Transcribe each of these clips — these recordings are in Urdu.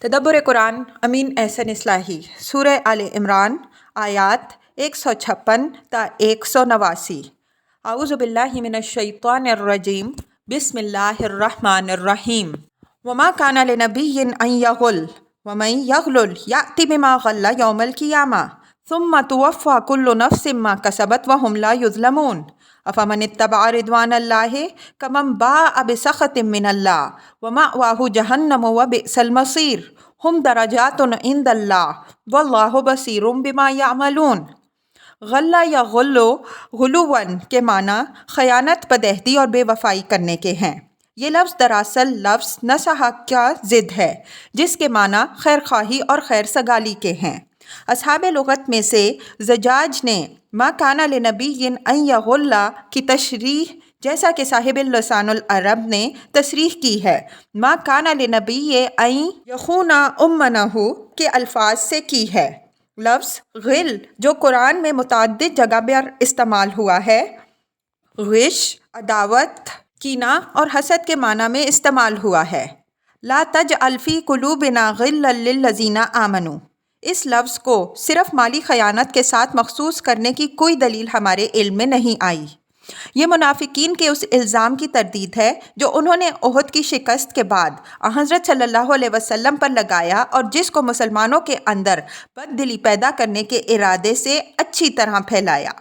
تدبر قرآن امین احسن اصلاحی سورہ آل عمران آیات 156 تا 189۔ اعوذ باللہ من الشیطان الرجیم، بسم اللہ الرحمن الرحیم۔ وما کان لنبی ان یغل ومن یغلل یأتی بما غل یوم القیامہ ثم توفی کل نفس ما کسبت وہم لا یظلمون۔ افمن اتبع رضوان اللہ کمن باء بسخط من اللہ ومأواہ جہنم وبئس المصیر۔ ہم درجات عند اللہ واللہ بصیر بما یعملون۔ غلہ یا غلو غلوً کے معنی خیانت، بدعہدی اور بے وفائی کرنے کے ہیں۔ یہ لفظ دراصل لفظ نصح کا ضد ہے، جس کے معنی خیر خواہی اور خیر سگالی کے ہیں۔ اصحاب لغت میں سے زجاج نے ما کان لنبی ان یغل کی تشریح، جیسا کہ صاحب لسان العرب نے تصریح کی ہے، ما کان لنبی ان یخون امنہ کے الفاظ سے کی ہے۔ لفظ غل جو قرآن میں متعدد جگہ پر استعمال ہوا ہے، غش، عداوت، کینہ اور حسد کے معنی میں استعمال ہوا ہے۔ لا تجعل فی قلوبنا غلا للذین آمنوا۔ اس لفظ کو صرف مالی خیانت کے ساتھ مخصوص کرنے کی کوئی دلیل ہمارے علم میں نہیں آئی۔ یہ منافقین کے اس الزام کی تردید ہے جو انہوں نے احد کی شکست کے بعد حضرت صلی اللہ علیہ وسلم پر لگایا، اور جس کو مسلمانوں کے اندر بد دلی پیدا کرنے کے ارادے سے اچھی طرح پھیلایا۔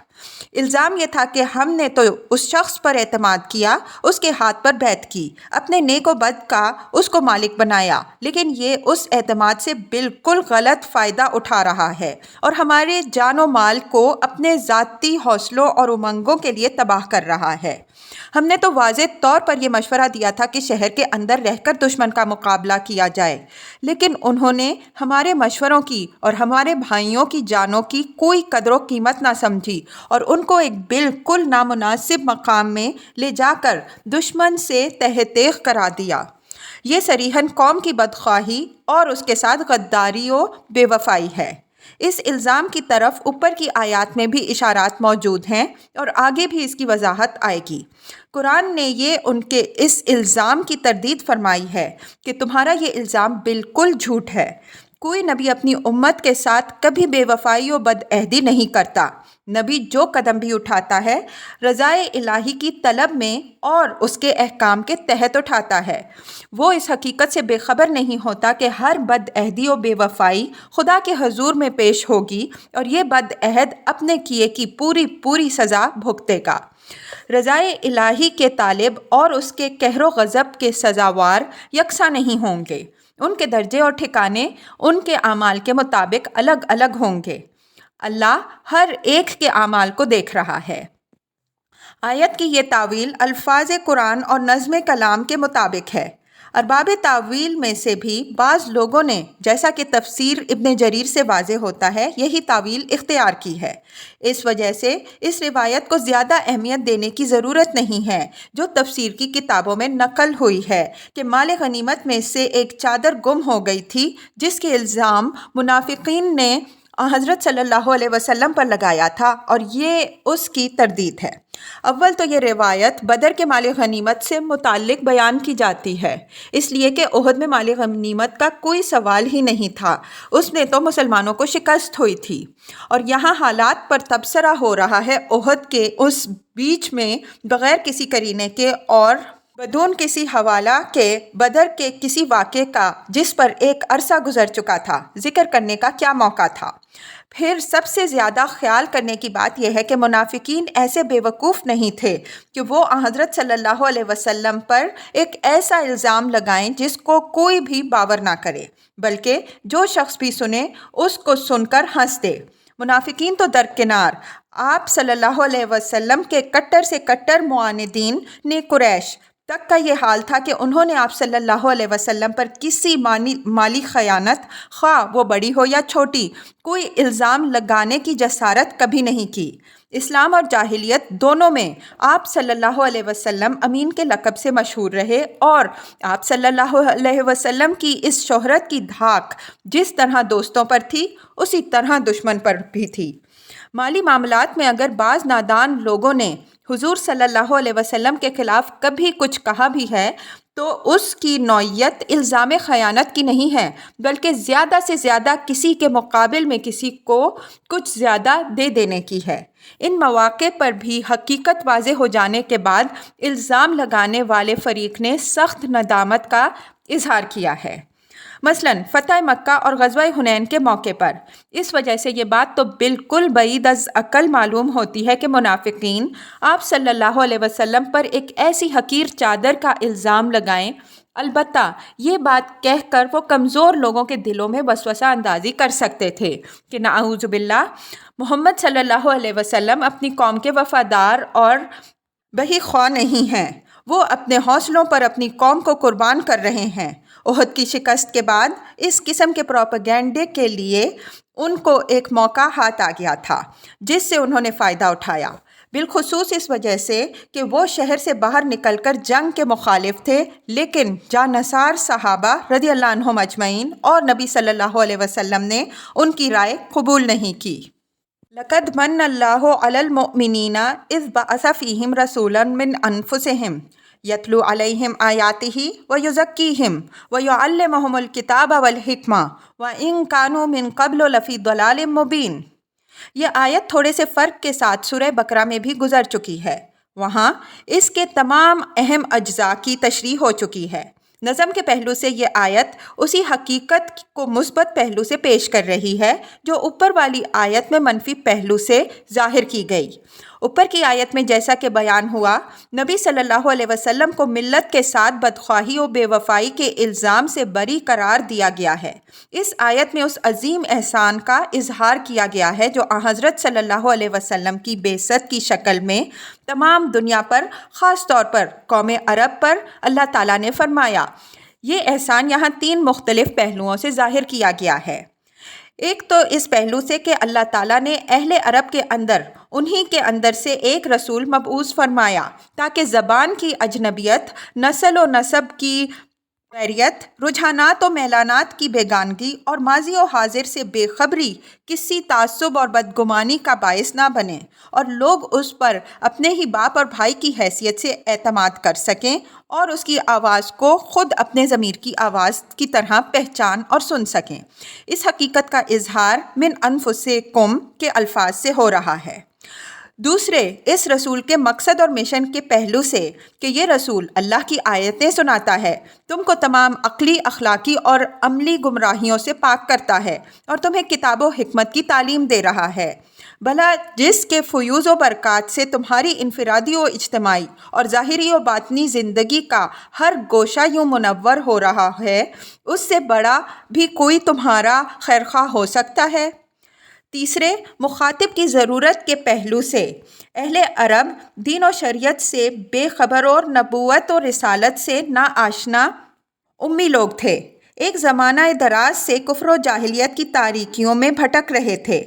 الزام یہ تھا کہ ہم نے تو اس شخص پر اعتماد کیا، اس کے ہاتھ پر بیعت کی، اپنے نیک و بد کا اس کو مالک بنایا، لیکن یہ اس اعتماد سے بالکل غلط فائدہ اٹھا رہا ہے اور ہمارے جان و مال کو اپنے ذاتی حوصلوں اور امنگوں کے لیے تباہ کر رہا ہے۔ ہم نے تو واضح طور پر یہ مشورہ دیا تھا کہ شہر کے اندر رہ کر دشمن کا مقابلہ کیا جائے، لیکن انہوں نے ہمارے مشوروں کی اور ہمارے بھائیوں کی جانوں کی کوئی قدر و قیمت نہ سمجھی اور ان کو ایک بالکل نامناسب مقام میں لے جا کر دشمن سے تہ تیغ کرا دیا۔ یہ صریحاً قوم کی بدخواہی اور اس کے ساتھ غداری و بے وفائی ہے۔ اس الزام کی طرف اوپر کی آیات میں بھی اشارات موجود ہیں اور آگے بھی اس کی وضاحت آئے گی۔ قرآن نے یہ ان کے اس الزام کی تردید فرمائی ہے کہ تمہارا یہ الزام بالکل جھوٹ ہے۔ کوئی نبی اپنی امت کے ساتھ کبھی بے وفائی و بدعہدی نہیں کرتا۔ نبی جو قدم بھی اٹھاتا ہے رضائے الہی کی طلب میں اور اس کے احکام کے تحت اٹھاتا ہے۔ وہ اس حقیقت سے بے خبر نہیں ہوتا کہ ہر بدعہدی و بے وفائی خدا کے حضور میں پیش ہوگی اور یہ بدعہد اپنے کیے کی پوری سزا بھگتے گا۔ رضائے الہی کے طالب اور اس کے قہر و غضب کے سزاوار یکساں نہیں ہوں گے۔ ان کے درجے اور ٹھکانے ان کے اعمال کے مطابق الگ الگ ہوں گے۔ اللہ ہر ایک کے اعمال کو دیکھ رہا ہے۔ آیت کی یہ تعویل الفاظ قرآن اور نظم کلام کے مطابق ہے۔ ارباب تعویل میں سے بھی بعض لوگوں نے، جیسا کہ تفسیر ابن جریر سے واضح ہوتا ہے، یہی تعویل اختیار کی ہے۔ اس وجہ سے اس روایت کو زیادہ اہمیت دینے کی ضرورت نہیں ہے جو تفسیر کی کتابوں میں نقل ہوئی ہے کہ مال غنیمت میں سے ایک چادر گم ہو گئی تھی، جس کے الزام منافقین نے حضرت صلی اللہ علیہ وسلم پر لگایا تھا، اور یہ اس کی تردید ہے۔ اول تو یہ روایت بدر کے مال غنیمت سے متعلق بیان کی جاتی ہے، اس لیے کہ احد میں مال غنیمت کا کوئی سوال ہی نہیں تھا، اس میں تو مسلمانوں کو شکست ہوئی تھی، اور یہاں حالات پر تبصرہ ہو رہا ہے احد کے اس بیچ میں بغیر کسی قرینے کے اور بدون کسی حوالہ کے بدر کے کسی واقعے کا جس پر ایک عرصہ گزر چکا تھا ذکر کرنے کا کیا موقع تھا۔ پھر سب سے زیادہ خیال کرنے کی بات یہ ہے کہ منافقین ایسے بے وقوف نہیں تھے کہ وہ حضرت صلی اللہ علیہ وسلم پر ایک ایسا الزام لگائیں جس کو کوئی بھی باور نہ کرے، بلکہ جو شخص بھی سنے اس کو سن کر ہنس دے۔ منافقین تو درکنار آپ صلی اللہ علیہ وسلم کے کٹر سے کٹر معاندین نے قریش تک کا یہ حال تھا کہ انہوں نے آپ صلی اللہ علیہ وسلم پر کسی مالی خیانت، خواہ وہ بڑی ہو یا چھوٹی، کوئی الزام لگانے کی جسارت کبھی نہیں کی۔ اسلام اور جاہلیت دونوں میں آپ صلی اللہ علیہ وسلم امین کے لقب سے مشہور رہے، اور آپ صلی اللہ علیہ وسلم کی اس شہرت کی دھاک جس طرح دوستوں پر تھی اسی طرح دشمن پر بھی تھی۔ مالی معاملات میں اگر بعض نادان لوگوں نے حضور صلی اللہ علیہ وسلم کے خلاف کبھی کچھ کہا بھی ہے تو اس کی نوعیت الزام خیانت کی نہیں ہے، بلکہ زیادہ سے زیادہ کسی کے مقابل میں کسی کو کچھ زیادہ دے دینے کی ہے۔ ان مواقع پر بھی حقیقت واضح ہو جانے کے بعد الزام لگانے والے فریق نے سخت ندامت کا اظہار کیا ہے۔ مثلاً فتح مکہ اور غزوہ حنین کے موقع پر۔ اس وجہ سے یہ بات تو بالکل بعید از عقل معلوم ہوتی ہے کہ منافقین آپ صلی اللہ علیہ وسلم پر ایک ایسی حقیر چادر کا الزام لگائیں، البتہ یہ بات کہہ کر وہ کمزور لوگوں کے دلوں میں وسوسہ اندازی کر سکتے تھے کہ نعوذ باللہ محمد صلی اللہ علیہ وسلم اپنی قوم کے وفادار اور بہی خواہ نہیں ہیں، وہ اپنے حوصلوں پر اپنی قوم کو قربان کر رہے ہیں۔ احد کی شکست کے بعد اس قسم کے پروپیگنڈے کے لیے ان کو ایک موقع ہاتھ آ گیا تھا جس سے انہوں نے فائدہ اٹھایا، بالخصوص اس وجہ سے کہ وہ شہر سے باہر نکل کر جنگ کے مخالف تھے، لیکن جانصار صحابہ رضی اللہ عنہم اجمعین اور نبی صلی اللہ علیہ وسلم نے ان کی رائے قبول نہیں کی۔ لقد من اللہ علی المؤمنین اذ بعث فیہم رسولا من انفسہم یتلو علیہم آیاتہ ویزکیہم ویعلمہم الکتاب والحکمہ وإن کانوا من قبل لفی ضلال مبین۔ یہ آیت تھوڑے سے فرق کے ساتھ سورہ بقرہ میں بھی گزر چکی ہے، وہاں اس کے تمام اہم اجزاء کی تشریح ہو چکی ہے۔ نظم کے پہلو سے یہ آیت اسی حقیقت کو مثبت پہلو سے پیش کر رہی ہے جو اوپر والی آیت میں منفی پہلو سے ظاہر کی گئی۔ اوپر کی آیت میں جیسا کہ بیان ہوا، نبی صلی اللہ علیہ وسلم کو ملت کے ساتھ بدخواہی و بے وفائی کے الزام سے بری قرار دیا گیا ہے۔ اس آیت میں اس عظیم احسان کا اظہار کیا گیا ہے جو حضرت صلی اللہ علیہ وسلم کی بعثت کی شکل میں تمام دنیا پر، خاص طور پر قوم عرب پر اللہ تعالیٰ نے فرمایا۔ یہ احسان یہاں 3 مختلف پہلوؤں سے ظاہر کیا گیا ہے۔ ایک تو اس پہلو سے کہ اللہ تعالیٰ نے اہل عرب کے اندر، انہی کے اندر سے ایک رسول مبعوث فرمایا تاکہ زبان کی اجنبیت، نسل و نسب کی غیریت، رجحانات و میلانات کی بیگانگی اور ماضی و حاضر سے بے خبری کسی تعصب اور بدگمانی کا باعث نہ بنے، اور لوگ اس پر اپنے ہی باپ اور بھائی کی حیثیت سے اعتماد کر سکیں اور اس کی آواز کو خود اپنے ضمیر کی آواز کی طرح پہچان اور سن سکیں۔ اس حقیقت کا اظہار من انفسکم کے الفاظ سے ہو رہا ہے۔ دوسرے، اس رسول کے مقصد اور مشن کے پہلو سے کہ یہ رسول اللہ کی آیتیں سناتا ہے، تم کو تمام عقلی، اخلاقی اور عملی گمراہیوں سے پاک کرتا ہے اور تمہیں کتاب و حکمت کی تعلیم دے رہا ہے، بھلا جس کے فیوز و برکات سے تمہاری انفرادی و اجتماعی اور ظاہری و باطنی زندگی کا ہر گوشہ یوں منور ہو رہا ہے، اس سے بڑا بھی کوئی تمہارا خیرخواہ ہو سکتا ہے۔ تیسرے، مخاطب کی ضرورت کے پہلو سے اہل عرب دین و شریعت سے بے خبر اور نبوت و رسالت سے ناآشنا امی لوگ تھے، ایک زمانہ دراز سے کفر و جاہلیت کی تاریکیوں میں بھٹک رہے تھے۔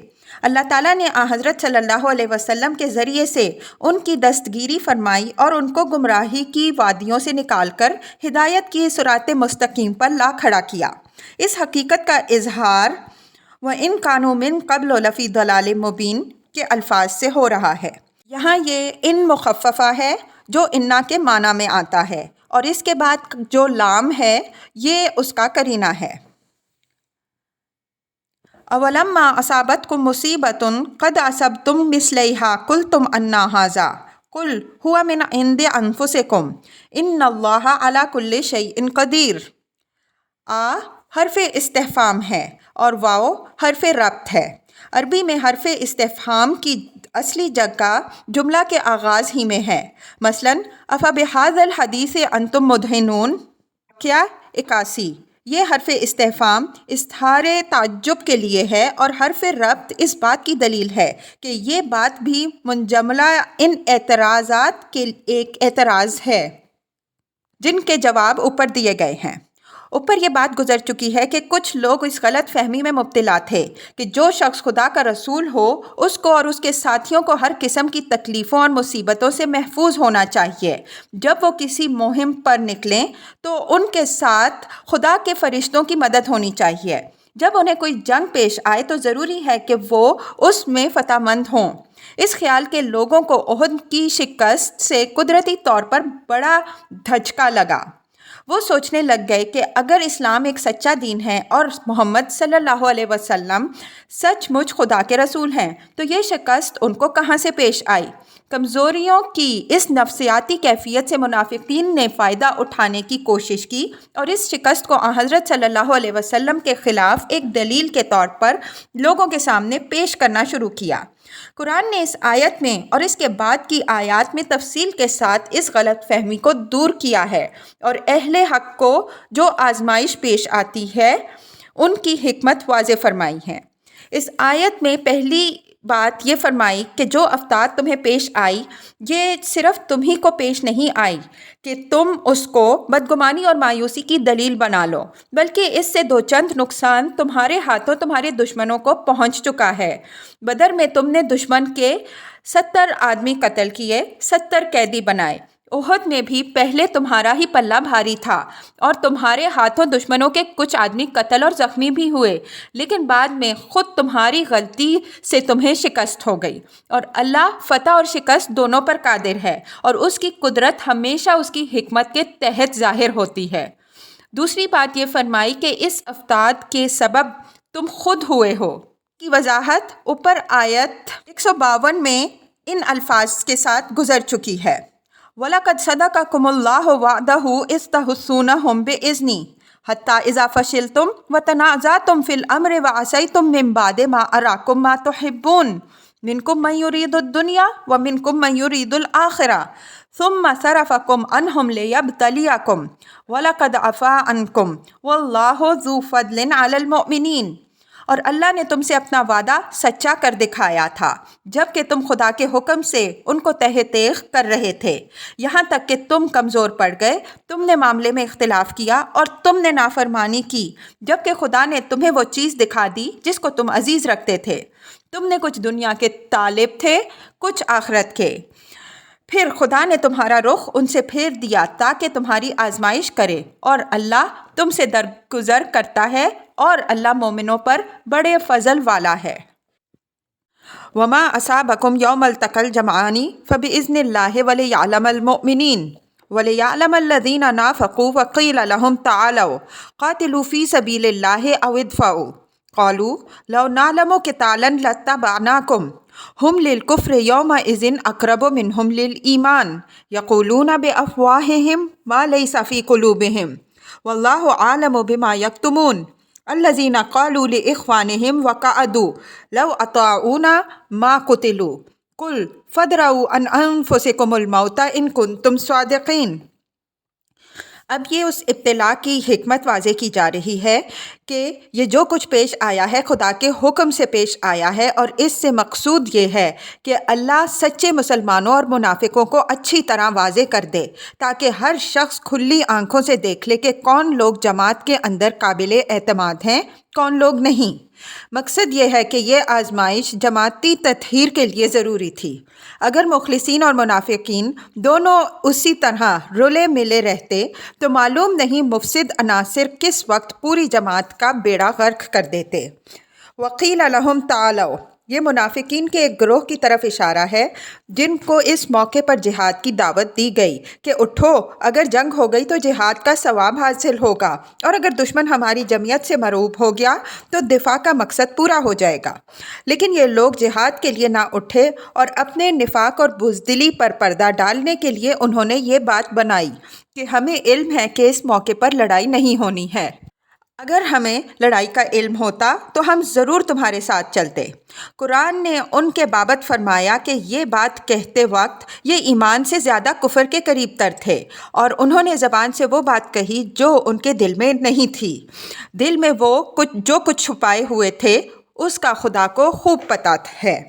اللہ تعالیٰ نے حضرت صلی اللہ علیہ وسلم کے ذریعے سے ان کی دستگیری فرمائی اور ان کو گمراہی کی وادیوں سے نکال کر ہدایت کی صراط مستقیم پر لا کھڑا کیا۔ اس حقیقت کا اظہار وَإِن كَانُوا مِن قَبْلُ لَفِي ضَلَالٍ مُبِينٍ کے الفاظ سے ہو رہا ہے۔ یہاں یہ ان مخففہ ہے جو انا کے معنی میں آتا ہے، اور اس کے بعد جو لام ہے یہ اس کا قرینہ ہے۔ اولما اصابتکم مصیبۃ قد اصبتم مثلیہا قلتم انا ھذا قل ھو من عند انفسکم ان اللہ علی کل شیء قدیر۔ حرف استفہام ہے اور واو حرف ربط ہے۔ عربی میں حرف استفہام کی اصلی جگہ جملہ کے آغاز ہی میں ہے۔ مثلاً افبہذا الحدیث انتم مدہنون، کیا 81۔ یہ حرف استفہام اظہار تعجب کے لیے ہے اور حرف ربط اس بات کی دلیل ہے کہ یہ بات بھی منجملہ ان اعتراضات کے ایک اعتراض ہے جن کے جواب اوپر دیے گئے ہیں۔ اوپر یہ بات گزر چکی ہے کہ کچھ لوگ اس غلط فہمی میں مبتلا تھے کہ جو شخص خدا کا رسول ہو اس کو اور اس کے ساتھیوں کو ہر قسم کی تکلیفوں اور مصیبتوں سے محفوظ ہونا چاہیے۔ جب وہ کسی مہم پر نکلیں تو ان کے ساتھ خدا کے فرشتوں کی مدد ہونی چاہیے۔ جب انہیں کوئی جنگ پیش آئے تو ضروری ہے کہ وہ اس میں فتح مند ہوں۔ اس خیال کے لوگوں کو احد کی شکست سے قدرتی طور پر بڑا دھچکا لگا۔ وہ سوچنے لگ گئے کہ اگر اسلام ایک سچا دین ہے اور محمد صلی اللہ علیہ وسلم سچ مچ خدا کے رسول ہیں تو یہ شکست ان کو کہاں سے پیش آئی؟ کمزوریوں کی اس نفسیاتی کیفیت سے منافقین نے فائدہ اٹھانے کی کوشش کی اور اس شکست کو حضرت صلی اللہ علیہ وسلم کے خلاف ایک دلیل کے طور پر لوگوں کے سامنے پیش کرنا شروع کیا۔ قرآن نے اس آیت میں اور اس کے بعد کی آیات میں تفصیل کے ساتھ اس غلط فہمی کو دور کیا ہے اور اہل حق کو جو آزمائش پیش آتی ہے ان کی حکمت واضح فرمائی ہے۔ اس آیت میں پہلی بات یہ فرمائی کہ جو آفتات تمہیں پیش آئی یہ صرف تمہیں کو پیش نہیں آئی کہ تم اس کو بدگمانی اور مایوسی کی دلیل بنا لو، بلکہ اس سے دو چند نقصان تمہارے ہاتھوں تمہارے دشمنوں کو پہنچ چکا ہے۔ بدر میں تم نے دشمن کے 70 آدمی قتل کیے، 70 قیدی بنائے۔ احد میں بھی پہلے تمہارا ہی پلہ بھاری تھا اور تمہارے ہاتھوں دشمنوں کے کچھ آدمی قتل اور زخمی بھی ہوئے، لیکن بعد میں خود تمہاری غلطی سے تمہیں شکست ہو گئی، اور اللہ فتح اور شکست دونوں پر قادر ہے اور اس کی قدرت ہمیشہ اس کی حکمت کے تحت ظاہر ہوتی ہے۔ دوسری بات یہ فرمائی کہ اس افتاد کے سبب تم خود ہوئے ہو کی وضاحت اوپر آیت 152 میں ان الفاظ کے ساتھ گزر چکی ہے۔ وَلَقَدْ صَدَقَكُمُ اللَّهُ وَعْدَهُ إِذْ تَحُسُّونَهُم بِإِذْنِهِ حَتَّىٰ إِذَا فَشِلْتُمْ وَتَنَازَعْتُمْ فِي الْأَمْرِ وَعَصَيْتُم مِّن بَعْدِ مَا أَرَاكُم مَّا تُحِبُّونَ مِنكُم مَّن يُرِيدُ الدُّنْيَا وَمِنكُم مَّن يُرِيدُ الْآخِرَةَ ثُمَّ صَرَفَكُمْ عَنْهُمْ لِيَبْتَلِيَكُمْ وَلَقَدْ عَفَا عَنكُمْ وَاللَّهُ ذُو فَضْلٍ عَلَى الْمُؤْمِنِينَ۔ اور اللہ نے تم سے اپنا وعدہ سچا کر دکھایا تھا جب کہ تم خدا کے حکم سے ان کو تہ تیغ کر رہے تھے، یہاں تک کہ تم کمزور پڑ گئے، تم نے معاملے میں اختلاف کیا اور تم نے نافرمانی کی، جب کہ خدا نے تمہیں وہ چیز دکھا دی جس کو تم عزیز رکھتے تھے۔ تم نے کچھ دنیا کے طالب تھے، کچھ آخرت کے، پھر خدا نے تمہارا رخ ان سے پھیر دیا تاکہ تمہاری آزمائش کرے، اور اللہ تم سے درگزر کرتا ہے اور اللہ مومنوں پر بڑے فضل والا ہے۔ وَمَا أَصَابَكُمْ يَوْمَ الْتَقَى الْجَمْعَانِ فَبِإِذْنِ اللَّهِ وَلِيَعْلَمَ الْمُؤْمِنِينَ وَلِيَعْلَمَ الَّذِينَ نَافَقُوا وَقِيلَ لَهُمْ تَعَالَوْا قَاتِلُوا فِي سَبِيلِ اللَّهِ أَوِ ادْفَعُوا قَالُوا لَوْ نَعْلَمُ قِتَالًا لَاتَّبَعْنَاكُمْ هُمْ لِلْكُفْرِ يَوْمَئِذٍ أَقْرَبُ مِنْهُمْ لِلْإِيمَانِ يَقُولُونَ بِأَفْوَاهِهِمْ مَا لَيْسَ فِي قُلُوبِهِمْ وَاللَّهُ أَعْلَمُ بِمَا يَكْتُمُونَ الَّذِينَ قَالُوا لِإِخْوَانِهِمْ وَقَعَدُوا لَوْ أَطَاعُونَا مَا قُتِلُوا قُلْ فَادْرَءُوا عَنْ أَنفُسِكُمُ الْمَوْتَ إِن كُنتُمْ صَادِقِينَ۔ اب یہ اس ابتلا کی حکمت واضح کی جا رہی ہے کہ یہ جو کچھ پیش آیا ہے خدا کے حکم سے پیش آیا ہے، اور اس سے مقصود یہ ہے کہ اللہ سچے مسلمانوں اور منافقوں کو اچھی طرح واضح کر دے تاکہ ہر شخص کھلی آنکھوں سے دیکھ لے کہ کون لوگ جماعت کے اندر قابل اعتماد ہیں، کون لوگ نہیں۔ مقصد یہ ہے کہ یہ آزمائش جماعتی تطہیر کے لیے ضروری تھی۔ اگر مخلصین اور منافقین دونوں اسی طرح رلے ملے رہتے تو معلوم نہیں مفسد عناصر کس وقت پوری جماعت کا بیڑا غرق کر دیتے۔ وقیل لہم تعالوا، یہ منافقین کے ایک گروہ کی طرف اشارہ ہے جن کو اس موقع پر جہاد کی دعوت دی گئی کہ اٹھو، اگر جنگ ہو گئی تو جہاد کا ثواب حاصل ہوگا، اور اگر دشمن ہماری جمعیت سے مرعوب ہو گیا تو دفاع کا مقصد پورا ہو جائے گا۔ لیکن یہ لوگ جہاد کے لیے نہ اٹھے اور اپنے نفاق اور بزدلی پر پردہ ڈالنے کے لیے انہوں نے یہ بات بنائی کہ ہمیں علم ہے کہ اس موقع پر لڑائی نہیں ہونی ہے، اگر ہمیں لڑائی کا علم ہوتا تو ہم ضرور تمہارے ساتھ چلتے۔ قرآن نے ان کے بابت فرمایا کہ یہ بات کہتے وقت یہ ایمان سے زیادہ کفر کے قریب تر تھے، اور انہوں نے زبان سے وہ بات کہی جو ان کے دل میں نہیں تھی۔ دل میں وہ جو کچھ چھپائے ہوئے تھے اس کا خدا کو خوب پتہ ہے۔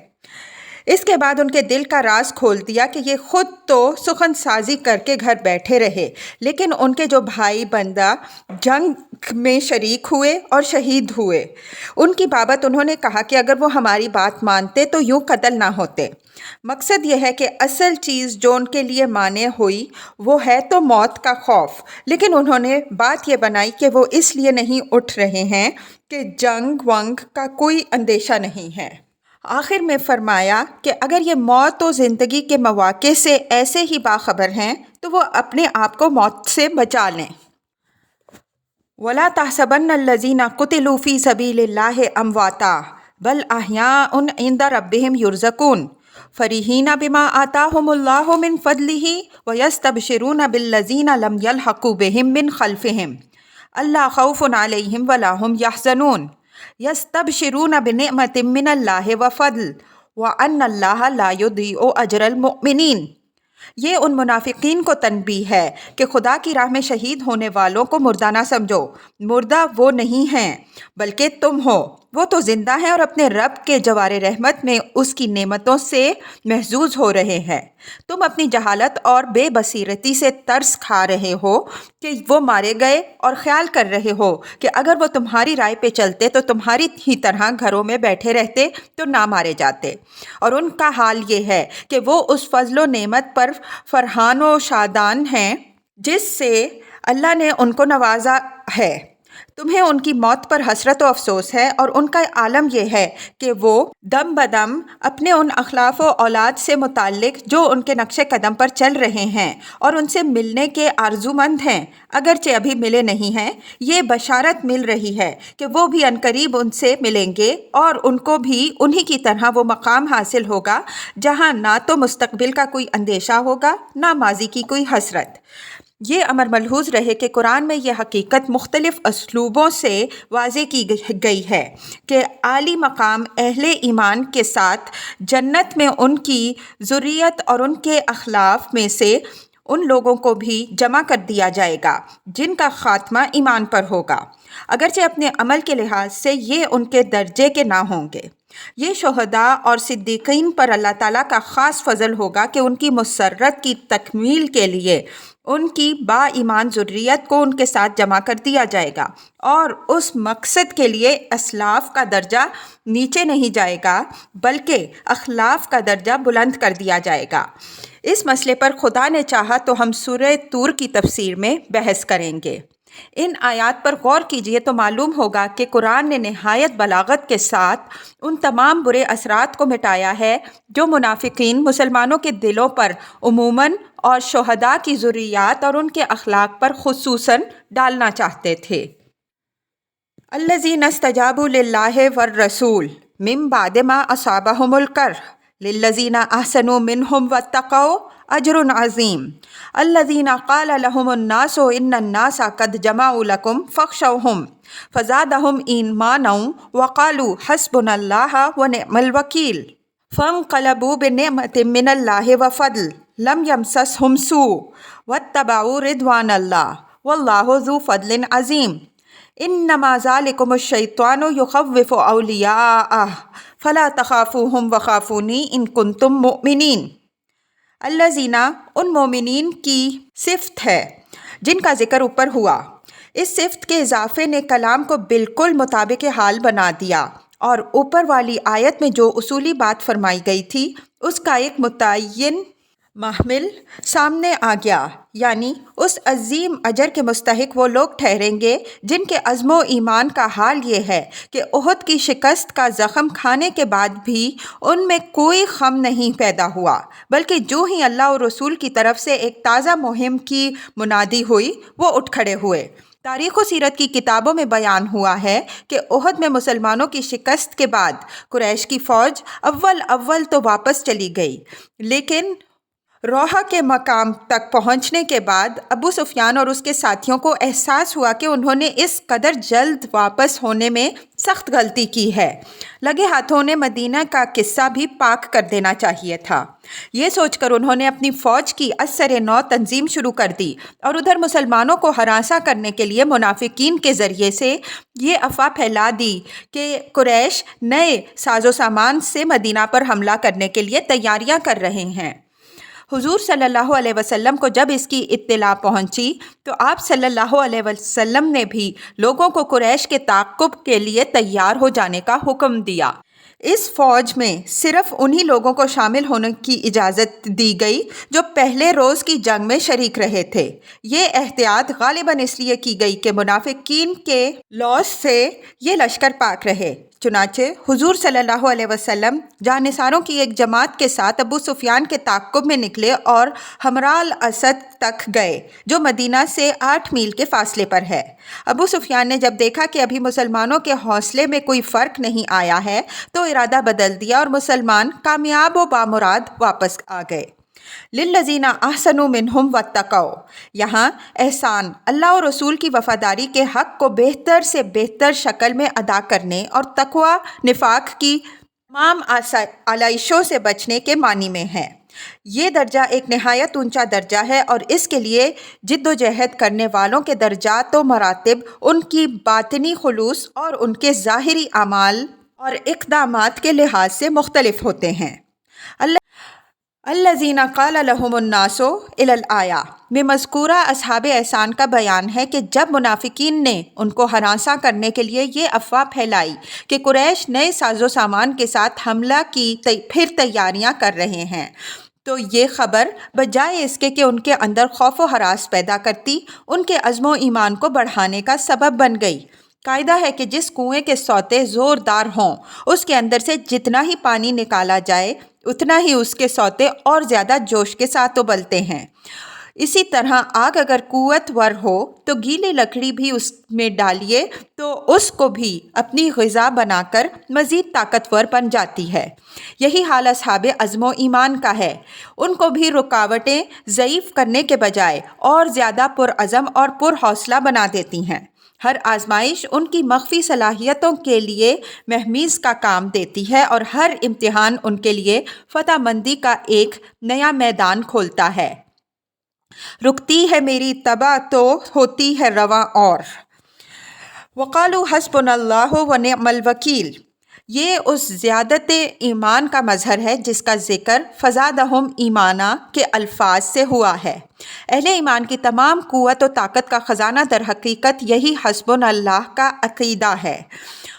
اس کے بعد ان کے دل کا راز کھول دیا کہ یہ خود تو سخن سازی کر کے گھر بیٹھے رہے، لیکن ان کے جو بھائی بندہ جنگ میں شریک ہوئے اور شہید ہوئے، ان کی بابت انہوں نے کہا کہ اگر وہ ہماری بات مانتے تو یوں قتل نہ ہوتے۔ مقصد یہ ہے کہ اصل چیز جو ان کے لیے مانع ہوئی وہ ہے تو موت کا خوف، لیکن انہوں نے بات یہ بنائی کہ وہ اس لیے نہیں اٹھ رہے ہیں کہ جنگ ونگ کا کوئی اندیشہ نہیں ہے۔ آخر میں فرمایا کہ اگر یہ موت و زندگی کے مواقع سے ایسے ہی باخبر ہیں تو وہ اپنے آپ کو موت سے بچا لیں۔ ولا تحسبن الذین قتلوا فی سبیل اللہ امواتا بل احیاء عند ربهم یرزقون فرحین بما آتاہم اللہ من فضلہ ویستبشرون بالذین لم یلحقوا بهم من خلفهم اللہ خوف علیہم ولا هم یحزنون یستبشرون بنعمت من اللہ وفضل وان اللہ لا یضیع اجر المؤمنین۔ یہ ان منافقین کو تنبیہ ہے کہ خدا کی راہ میں شہید ہونے والوں کو مردہ نہ سمجھو، مردہ وہ نہیں ہیں بلکہ تم ہو، وہ تو زندہ ہیں اور اپنے رب کے جوار رحمت میں اس کی نعمتوں سے محظوظ ہو رہے ہیں۔ تم اپنی جہالت اور بے بصیرتی سے ترس کھا رہے ہو کہ وہ مارے گئے اور خیال کر رہے ہو کہ اگر وہ تمہاری رائے پہ چلتے تو تمہاری ہی طرح گھروں میں بیٹھے رہتے تو نہ مارے جاتے، اور ان کا حال یہ ہے کہ وہ اس فضل و نعمت پر فرحان و شادان ہیں جس سے اللہ نے ان کو نوازا ہے۔ تمہیں ان کی موت پر حسرت و افسوس ہے، اور ان کا عالم یہ ہے کہ وہ دم بدم اپنے ان اخلاف و اولاد سے متعلق جو ان کے نقش قدم پر چل رہے ہیں اور ان سے ملنے کے آرزومند ہیں، اگرچہ ابھی ملے نہیں ہیں، یہ بشارت مل رہی ہے کہ وہ بھی عنقریب ان سے ملیں گے اور ان کو بھی انہی کی طرح وہ مقام حاصل ہوگا جہاں نہ تو مستقبل کا کوئی اندیشہ ہوگا نہ ماضی کی کوئی حسرت۔ یہ امر ملحوظ رہے کہ قرآن میں یہ حقیقت مختلف اسلوبوں سے واضح کی گئی ہے کہ عالی مقام اہل ایمان کے ساتھ جنت میں ان کی ذریت اور ان کے اخلاف میں سے ان لوگوں کو بھی جمع کر دیا جائے گا جن کا خاتمہ ایمان پر ہوگا، اگرچہ اپنے عمل کے لحاظ سے یہ ان کے درجے کے نہ ہوں گے۔ یہ شہداء اور صدیقین پر اللہ تعالیٰ کا خاص فضل ہوگا کہ ان کی مسرت کی تکمیل کے لیے ان کی با ایمان ذریت کو ان کے ساتھ جمع کر دیا جائے گا، اور اس مقصد کے لیے اسلاف کا درجہ نیچے نہیں جائے گا بلکہ اخلاف کا درجہ بلند کر دیا جائے گا۔ اس مسئلے پر خدا نے چاہا تو ہم سورہ طور کی تفسیر میں بحث کریں گے۔ ان آیات پر غور کیجئے تو معلوم ہوگا کہ قرآن نے نہایت بلاغت کے ساتھ ان تمام برے اثرات کو مٹایا ہے جو منافقین مسلمانوں کے دلوں پر عموماً اور شہداء کی ذریات اور ان کے اخلاق پر خصوصاً ڈالنا چاہتے تھے۔ الذین استجابوا للہ والرسول من بعد ما اصابہم القرح للذین احسنوا منہم واتقوا اجر عظیم الذین قال لهم الناس ان الناس قد جمعوا لكم فاخشوهم فزادهم ایمانا وقالوا حسبنا اللہ ونعم الوکیل فانقلبوا بنعمت من اللہ وفضل لم یمسسهم سوء واتبعوا رضوان اللہ واللہ ذو فضل عظیم انما ذالکم الشیطان یخوف اولیاءہ فلا تخافوہم وخافونی ان کنتم مؤمنین۔ الذین ان مومنین کی صفت ہے جن کا ذکر اوپر ہوا۔ اس صفت کے اضافے نے کلام کو بالکل مطابق حال بنا دیا، اور اوپر والی آیت میں جو اصولی بات فرمائی گئی تھی اس کا ایک متعین محمل سامنے آ گیا، یعنی اس عظیم اجر کے مستحق وہ لوگ ٹھہریں گے جن کے عزم و ایمان کا حال یہ ہے کہ احد کی شکست کا زخم کھانے کے بعد بھی ان میں کوئی غم نہیں پیدا ہوا، بلکہ جو ہی اللہ اور رسول کی طرف سے ایک تازہ مہم کی منادی ہوئی وہ اٹھ کھڑے ہوئے۔ تاریخ و سیرت کی کتابوں میں بیان ہوا ہے کہ احد میں مسلمانوں کی شکست کے بعد قریش کی فوج اول تو واپس چلی گئی، لیکن روحہ کے مقام تک پہنچنے کے بعد ابو سفیان اور اس کے ساتھیوں کو احساس ہوا کہ انہوں نے اس قدر جلد واپس ہونے میں سخت غلطی کی ہے، لگے ہاتھوں نے مدینہ کا قصہ بھی پاک کر دینا چاہیے تھا۔ یہ سوچ کر انہوں نے اپنی فوج کی ازسر نو تنظیم شروع کر دی، اور ادھر مسلمانوں کو ہراساں کرنے کے لیے منافقین کے ذریعے سے یہ افواہ پھیلا دی کہ قریش نئے ساز و سامان سے مدینہ پر حملہ کرنے کے لیے تیاریاں کر رہے ہیں۔ حضور صلی اللہ علیہ وسلم کو جب اس کی اطلاع پہنچی تو آپ صلی اللہ علیہ وسلم نے بھی لوگوں کو قریش کے تعاقب کے لیے تیار ہو جانے کا حکم دیا۔ اس فوج میں صرف انہی لوگوں کو شامل ہونے کی اجازت دی گئی جو پہلے روز کی جنگ میں شریک رہے تھے۔ یہ احتیاط غالباً اس لیے کی گئی کہ منافقین کے لوث سے یہ لشکر پاک رہے۔ چنانچہ حضور صلی اللہ علیہ وسلم جانثاروں کی ایک جماعت کے ساتھ ابو سفیان کے تعاقب میں نکلے اور حمراء الاسد تک گئے، جو مدینہ سے 8 میل کے فاصلے پر ہے۔ ابو سفیان نے جب دیکھا کہ ابھی مسلمانوں کے حوصلے میں کوئی فرق نہیں آیا ہے تو ارادہ بدل دیا اور مسلمان کامیاب و بامراد واپس آ گئے۔ للذین احسنوا منہم واتقوا، یہاں احسان اللہ اور رسول کی وفاداری کے حق کو بہتر سے بہتر شکل میں ادا کرنے اور تقوی نفاق کی تمام آلائشوں سے بچنے کے معنی میں ہے۔ یہ درجہ ایک نہایت اونچا درجہ ہے اور اس کے لیے جد و جہد کرنے والوں کے درجات و مراتب ان کی باطنی خلوص اور ان کے ظاہری اعمال اور اقدامات کے لحاظ سے مختلف ہوتے ہیں۔ الذین قال لهم الناس الی الآیہ میں مذکورہ اصحاب احسان کا بیان ہے کہ جب منافقین نے ان کو ہراساں کرنے کے لیے یہ افواہ پھیلائی کہ قریش نئے ساز و سامان کے ساتھ حملہ کی پھر تیاریاں کر رہے ہیں، تو یہ خبر بجائے اس کے کہ ان کے اندر خوف و ہراس پیدا کرتی، ان کے عزم و ایمان کو بڑھانے کا سبب بن گئی۔ قاعدہ ہے کہ جس کنویں کے سوتے زوردار ہوں اس کے اندر سے جتنا ہی پانی نکالا جائے اتنا ہی اس کے سوتے اور زیادہ جوش کے ساتھ ابلتے ہیں۔ اسی طرح آگ اگر قوت ور ہو تو گیلی لکڑی بھی اس میں ڈالیے تو اس کو بھی اپنی غذا بنا کر مزید طاقتور بن جاتی ہے۔ یہی حال اصحاب عزم و ایمان کا ہے، ان کو بھی رکاوٹیں ضعیف کرنے کے بجائے اور زیادہ پرعزم اور پرحوصلہ بنا دیتی ہیں۔ ہر آزمائش ان کی مخفی صلاحیتوں کے لیے مہمیز کا کام دیتی ہے اور ہر امتحان ان کے لیے فتح مندی کا ایک نیا میدان کھولتا ہے۔ رکتی ہے میری اتباع تو ہوتی ہے رواں اور۔ وقالوا حسبنا اللہ ونعم الوکیل، یہ اس زیادت ایمان کا مظہر ہے جس کا ذکر فزادہم ایمانا کے الفاظ سے ہوا ہے۔ اہل ایمان کی تمام قوت و طاقت کا خزانہ در حقیقت یہی حسبنا اللہ کا عقیدہ ہے۔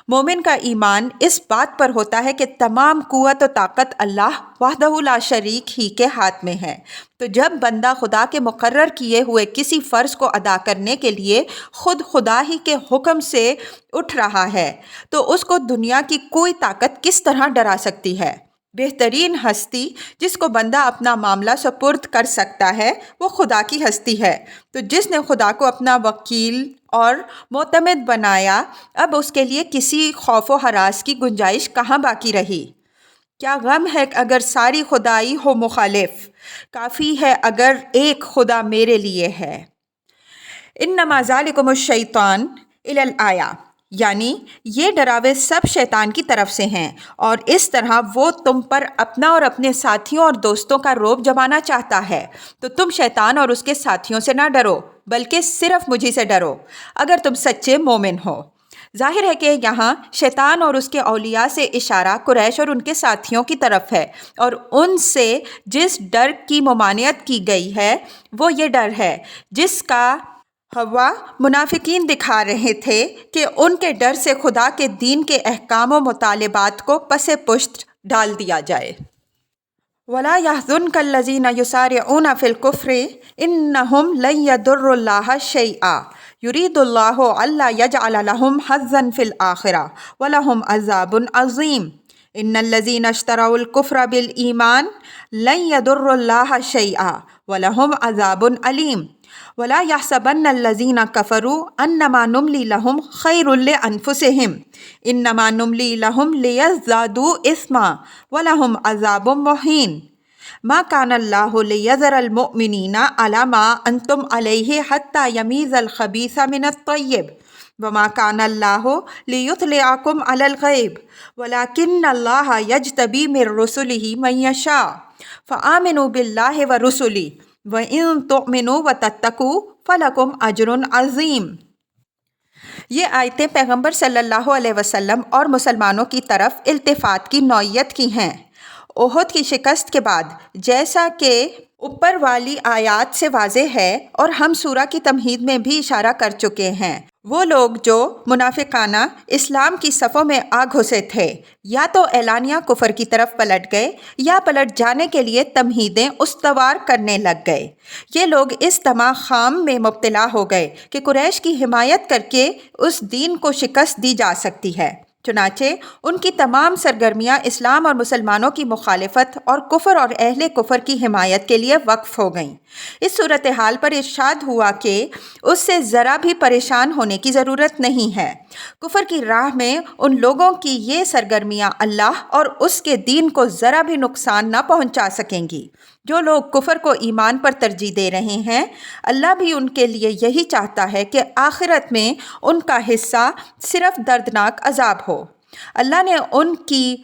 مومن کا ایمان اس بات پر ہوتا ہے کہ تمام قوت و طاقت اللہ وحدہ لا شریک ہی کے ہاتھ میں ہے۔ تو جب بندہ خدا کے مقرر کیے ہوئے کسی فرض کو ادا کرنے کے لیے خود خدا ہی کے حکم سے اٹھ رہا ہے تو اس کو دنیا کی کوئی طاقت کس طرح ڈرا سکتی ہے؟ بہترین ہستی جس کو بندہ اپنا معاملہ سپرد کر سکتا ہے وہ خدا کی ہستی ہے۔ تو جس نے خدا کو اپنا وکیل اور معتمد بنایا، اب اس کے لیے کسی خوف و ہراس کی گنجائش کہاں باقی رہی؟ کیا غم ہے اگر ساری خدائی ہو مخالف، کافی ہے اگر ایک خدا میرے لیے ہے۔ انما ذالکم الشیطان الی الآیہ، یعنی یہ ڈراوے سب شیطان کی طرف سے ہیں اور اس طرح وہ تم پر اپنا اور اپنے ساتھیوں اور دوستوں کا رعب جمانا چاہتا ہے، تو تم شیطان اور اس کے ساتھیوں سے نہ ڈرو بلکہ صرف مجھی سے ڈرو اگر تم سچے مومن ہو۔ ظاہر ہے کہ یہاں شیطان اور اس کے اولیاء سے اشارہ قریش اور ان کے ساتھیوں کی طرف ہے، اور ان سے جس ڈر کی ممانعت کی گئی ہے وہ یہ ڈر ہے جس کا ہوا منافقین دکھا رہے تھے کہ ان کے ڈر سے خدا کے دین کے احکام و مطالبات کو پس پشت ڈال دیا جائے۔ وَلَا يَحْزُنْكَ الَّذِينَ يُسَارِعُونَ فِي الْكُفْرِ إِنَّهُمْ لَن يَضُرُّوا اللَّهَ شَيْئًا يُرِيدُ اللَّهُ أَلَّا يَجْعَلَ لَهُمْ حَظًّا فِي الْآخِرَةِ وَلَهُمْ عَذَابٌ عَظِيمٌ إِنَّ الَّذِينَ اشْتَرَوُا الْكُفْرَ بِالْإِيمَانِ لَن يَضُرُّوا اللَّهَ شَيْئًا وَلَهُمْ عَذَابٌ أَلِيمٌ وَلَا يَحْسَبَنَّ الَّذِينَ كَفَرُوا أَنَّمَا نُمْلِي لَهُمْ خَيْرٌ لِأَنفُسِهِمْ إِنَّمَا نُمْلِي لَهُمْ لِيَزْدَادُوا إِثْمًا وَلَهُمْ عَذَابٌ مُهِينٌ ما كان الله ليذر المؤمنين على ما أنتم عليه حتى يميز الخبيث من الطيب وما كان الله ليطلعكم على الغيب ولكن الله يجتبي من رسله من يشاء فآمنوا بالله ورسله وَإِن تُؤْمِنُوا وَتَتَّقُوا فَلَكُمْ أَجْرٌ عَظِيمٌ۔ یہ آیتیں پیغمبر صلی اللہ علیہ وسلم اور مسلمانوں کی طرف التفات کی نوعیت کی ہیں۔ احد کی شکست کے بعد، جیسا کہ اوپر والی آیات سے واضح ہے اور ہم سورہ کی تمہید میں بھی اشارہ کر چکے ہیں، وہ لوگ جو منافقانہ اسلام کی صفوں میں آ گھسے تھے یا تو اعلانیہ کفر کی طرف پلٹ گئے یا پلٹ جانے کے لیے تمہیدیں استوار کرنے لگ گئے۔ یہ لوگ اس طمع خام میں مبتلا ہو گئے کہ قریش کی حمایت کر کے اس دین کو شکست دی جا سکتی ہے، چنانچہ ان کی تمام سرگرمیاں اسلام اور مسلمانوں کی مخالفت اور کفر اور اہل کفر کی حمایت کے لیے وقف ہو گئیں۔ اس صورتحال پر ارشاد ہوا کہ اس سے ذرا بھی پریشان ہونے کی ضرورت نہیں ہے۔ کفر کی راہ میں ان لوگوں کی یہ سرگرمیاں اللہ اور اس کے دین کو ذرا بھی نقصان نہ پہنچا سکیں گی۔ جو لوگ کفر کو ایمان پر ترجیح دے رہے ہیں، اللہ بھی ان کے لیے یہی چاہتا ہے کہ آخرت میں ان کا حصہ صرف دردناک عذاب ہو۔ اللہ نے ان کی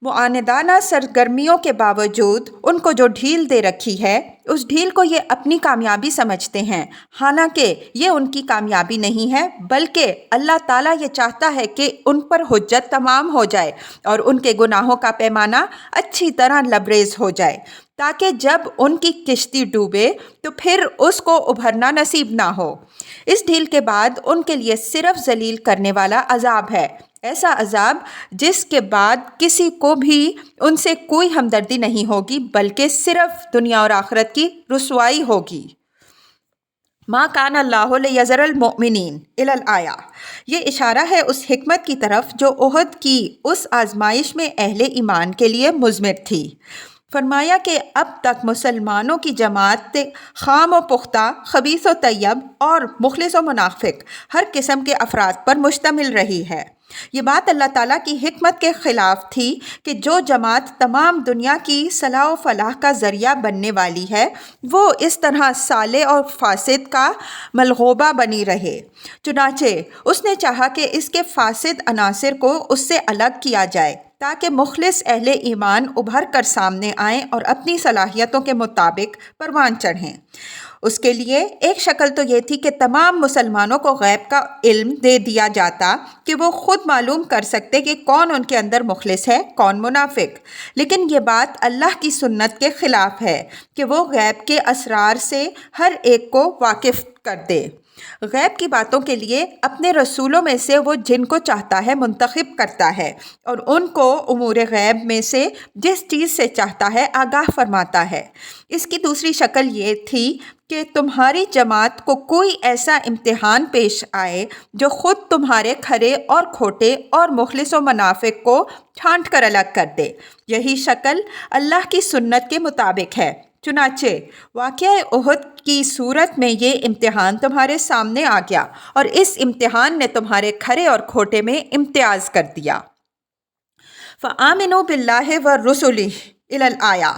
معاندانہ سرگرمیوں کے باوجود ان کو جو ڈھیل دے رکھی ہے، اس ڈھیل کو یہ اپنی کامیابی سمجھتے ہیں، حالانکہ یہ ان کی کامیابی نہیں ہے، بلکہ اللہ تعالیٰ یہ چاہتا ہے کہ ان پر حجت تمام ہو جائے اور ان کے گناہوں کا پیمانہ اچھی طرح لبریز ہو جائے، تاکہ جب ان کی کشتی ڈوبے تو پھر اس کو ابھرنا نصیب نہ ہو۔ اس ڈھیل کے بعد ان کے لیے صرف ذلیل کرنے والا عذاب ہے، ایسا عذاب جس کے بعد کسی کو بھی ان سے کوئی ہمدردی نہیں ہوگی، بلکہ صرف دنیا اور آخرت کی رسوائی ہوگی۔ ما کان اللہ لیذر المؤمنین الی الآیہ، یہ اشارہ ہے اس حکمت کی طرف جو احد کی اس آزمائش میں اہل ایمان کے لیے مضمر تھی۔ فرمایا کہ اب تک مسلمانوں کی جماعت خام و پختہ، خبیث و طیب اور مخلص و منافق ہر قسم کے افراد پر مشتمل رہی ہے۔ یہ بات اللہ تعالیٰ کی حکمت کے خلاف تھی کہ جو جماعت تمام دنیا کی صلاح و فلاح کا ذریعہ بننے والی ہے، وہ اس طرح صالح اور فاسد کا ملغوبہ بنی رہے۔ چنانچہ اس نے چاہا کہ اس کے فاسد عناصر کو اس سے الگ کیا جائے تاکہ مخلص اہل ایمان ابھر کر سامنے آئیں اور اپنی صلاحیتوں کے مطابق پروان چڑھیں۔ اس کے لیے ایک شکل تو یہ تھی کہ تمام مسلمانوں کو غیب کا علم دے دیا جاتا کہ وہ خود معلوم کر سکتے کہ کون ان کے اندر مخلص ہے، کون منافق۔ لیکن یہ بات اللہ کی سنت کے خلاف ہے کہ وہ غیب کے اسرار سے ہر ایک کو واقف کر دے۔ غیب کی باتوں کے لیے اپنے رسولوں میں سے وہ جن کو چاہتا ہے منتخب کرتا ہے اور ان کو امور غیب میں سے جس چیز سے چاہتا ہے آگاہ فرماتا ہے۔ اس کی دوسری شکل یہ تھی کہ تمہاری جماعت کو کوئی ایسا امتحان پیش آئے جو خود تمہارے کھرے اور کھوٹے اور مخلص و منافق کو چھانٹ کر الگ کر دے۔ یہی شکل اللہ کی سنت کے مطابق ہے۔ چنانچہ واقعہ احد کی صورت میں یہ امتحان تمہارے سامنے آ گیا اور اس امتحان نے تمہارے کھرے اور کھوٹے میں امتیاز کر دیا۔ فآمنوا باللہ ورسلہ الی الآیہ،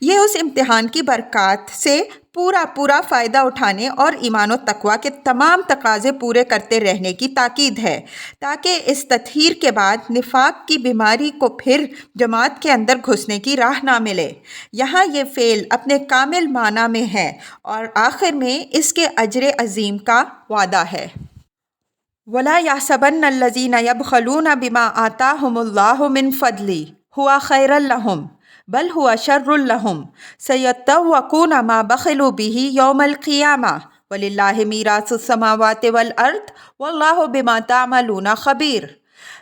یہ اس امتحان کی برکات سے پورا فائدہ اٹھانے اور ایمان و تقوی کے تمام تقاضے پورے کرتے رہنے کی تاکید ہے، تاکہ اس تطہیر کے بعد نفاق کی بیماری کو پھر جماعت کے اندر گھسنے کی راہ نہ ملے۔ یہاں یہ فعل اپنے کامل معنی میں ہے اور آخر میں اس کے اجر عظیم کا وعدہ ہے۔ وَلَا يَحْسَبَنَّ الَّذِينَ يَبْخَلُونَ بِمَا آتَاهُمُ اللَّهُ مِنْ فَضْلِهِ هُوَ خَيْرًا لَهُمْ بل ہوا شر لہم سیطوقون ما بخلوا به یوم القیامة وللہ میراث السماوات والارض واللہ بما تعملون خبیر۔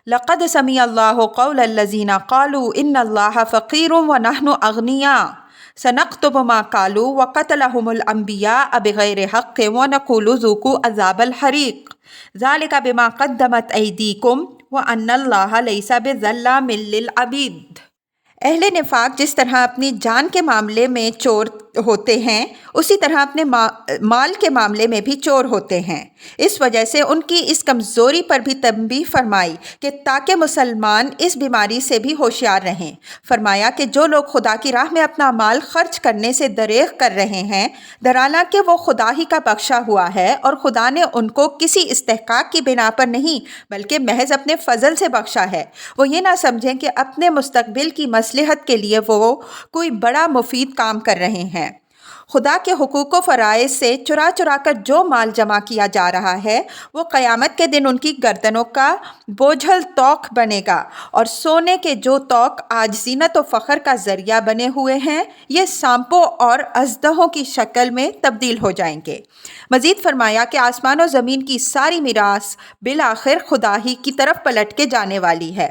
لقد سمع اللہ قول الذین قالوا ان اللہ فقیر ونحن اغنیاء سنکتب ما قالوا وقتلهم الانبیاء بغیر حق ونقول ذوقوا عذاب الحریق ذلک بما قدمت ایدیکم وان اللہ لیس بظلام للعبید۔ اہل نفاق جس طرح اپنی جان کے معاملے میں چور ہوتے ہیں، اسی طرح اپنے مال کے معاملے میں بھی چور ہوتے ہیں۔ اس وجہ سے ان کی اس کمزوری پر بھی تنبیہ فرمائی کہ تاکہ مسلمان اس بیماری سے بھی ہوشیار رہیں۔ فرمایا کہ جو لوگ خدا کی راہ میں اپنا مال خرچ کرنے سے دریغ کر رہے ہیں، درحالانکہ وہ خدا ہی کا بخشا ہوا ہے اور خدا نے ان کو کسی استحقاق کی بنا پر نہیں بلکہ محض اپنے فضل سے بخشا ہے، وہ یہ نہ سمجھیں کہ اپنے مستقبل کی مصلحت کے لیے وہ کوئی بڑا مفید کام کر رہے ہیں۔ خدا کے حقوق و فرائض سے چرا چرا کر جو مال جمع کیا جا رہا ہے وہ قیامت کے دن ان کی گردنوں کا بوجھل طوق بنے گا، اور سونے کے جو طوق آج زینت و فخر کا ذریعہ بنے ہوئے ہیں یہ سانپوں اور اژدہوں کی شکل میں تبدیل ہو جائیں گے۔ مزید فرمایا کہ آسمان و زمین کی ساری میراث بالآخر خدا ہی کی طرف پلٹ کے جانے والی ہے۔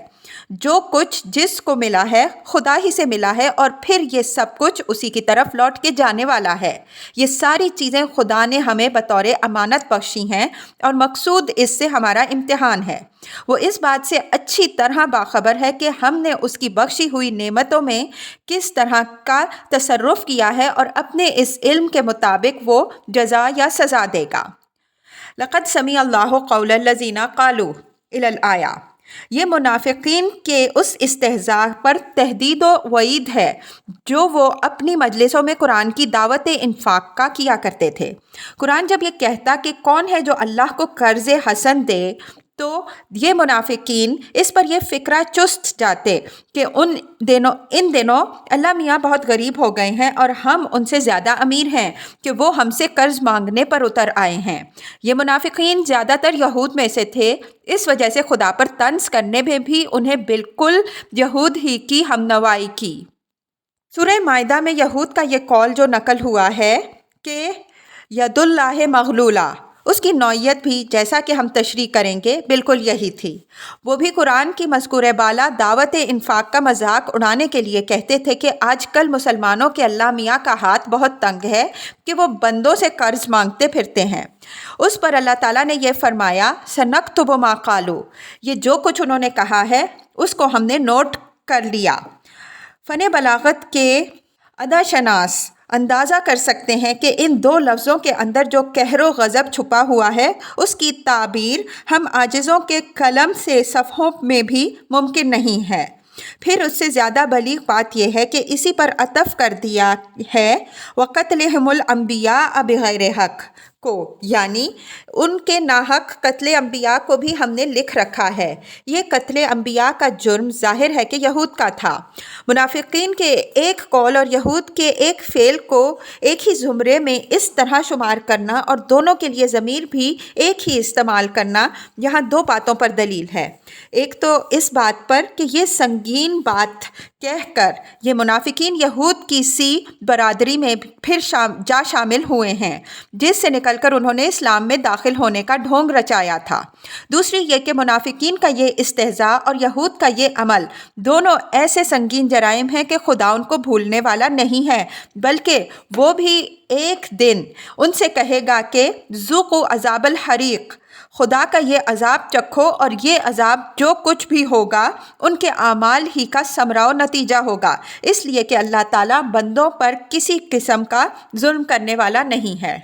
جو کچھ جس کو ملا ہے خدا ہی سے ملا ہے، اور پھر یہ سب کچھ اسی کی طرف لوٹ کے جانے والا ہے۔ یہ ساری چیزیں خدا نے ہمیں بطور امانت بخشی ہیں، اور مقصود اس سے ہمارا امتحان ہے۔ وہ اس بات سے اچھی طرح باخبر ہے کہ ہم نے اس کی بخشی ہوئی نعمتوں میں کس طرح کا تصرف کیا ہے، اور اپنے اس علم کے مطابق وہ جزا یا سزا دے گا۔ لقد سمع اللہ قول الذین قالوا الی الآیہ، یہ منافقین کے اس استہزاء پر تہدید و وعید ہے جو وہ اپنی مجلسوں میں قرآن کی دعوت انفاق کا کیا کرتے تھے۔ قرآن جب یہ کہتا کہ کون ہے جو اللہ کو قرض حسن دے، تو یہ منافقین اس پر یہ فکرہ چست جاتے کہ ان دنوں اللہ میاں بہت غریب ہو گئے ہیں اور ہم ان سے زیادہ امیر ہیں کہ وہ ہم سے قرض مانگنے پر اتر آئے ہیں۔ یہ منافقین زیادہ تر یہود میں سے تھے، اس وجہ سے خدا پر طنز کرنے میں بھی انہیں بالکل یہود ہی کی ہمنوائی کی۔ سورہ مائدہ میں یہود کا یہ قول جو نقل ہوا ہے کہ ید اللہ مغلولہ، اس کی نوعیت بھی جیسا کہ ہم تشریح کریں گے بالکل یہی تھی۔ وہ بھی قرآن کی مذکور بالا دعوت انفاق کا مذاق اڑانے کے لیے کہتے تھے کہ آج کل مسلمانوں کے اللہ میاں کا ہاتھ بہت تنگ ہے کہ وہ بندوں سے قرض مانگتے پھرتے ہیں۔ اس پر اللہ تعالیٰ نے یہ فرمایا سنکتب ما قالوا، یہ جو کچھ انہوں نے کہا ہے اس کو ہم نے نوٹ کر لیا۔ فن بلاغت کے ادا شناس اندازہ کر سکتے ہیں کہ ان دو لفظوں کے اندر جو قہر و غضب چھپا ہوا ہے اس کی تعبیر ہم عاجزوں کے قلم سے صفحوں میں بھی ممکن نہیں ہے۔ پھر اس سے زیادہ بلیغ بات یہ ہے کہ اسی پر عطف کر دیا ہے وَقَتْلِهِمُ الْأَنْبِيَاءَ بِغَيْرِ حق کو، یعنی ان کے ناحق قتل انبیاء کو بھی ہم نے لکھ رکھا ہے۔ یہ قتل انبیاء کا جرم ظاہر ہے کہ یہود کا تھا۔ منافقین کے ایک قول اور یہود کے ایک فعل کو ایک ہی زمرے میں اس طرح شمار کرنا اور دونوں کے لیے ضمیر بھی ایک ہی استعمال کرنا یہاں دو باتوں پر دلیل ہے۔ ایک تو اس بات پر کہ یہ سنگین بات کہہ کر یہ منافقین یہود کی سی برادری میں پھر جا شامل ہوئے ہیں جس سے نکل کر انہوں نے اسلام میں داخل ہونے کا ڈھونگ رچایا تھا۔ دوسری یہ کہ منافقین کا یہ استہزاء اور یہود کا یہ عمل دونوں ایسے سنگین جرائم ہیں کہ خدا ان کو بھولنے والا نہیں ہے، بلکہ وہ بھی ایک دن ان سے کہے گا کہ ذوقوا عذاب الحریق، خدا کا یہ عذاب چکھو، اور یہ عذاب جو کچھ بھی ہوگا ان کے اعمال ہی کا ثمرہ و نتیجہ ہوگا، اس لیے کہ اللہ تعالیٰ بندوں پر کسی قسم کا ظلم کرنے والا نہیں ہے۔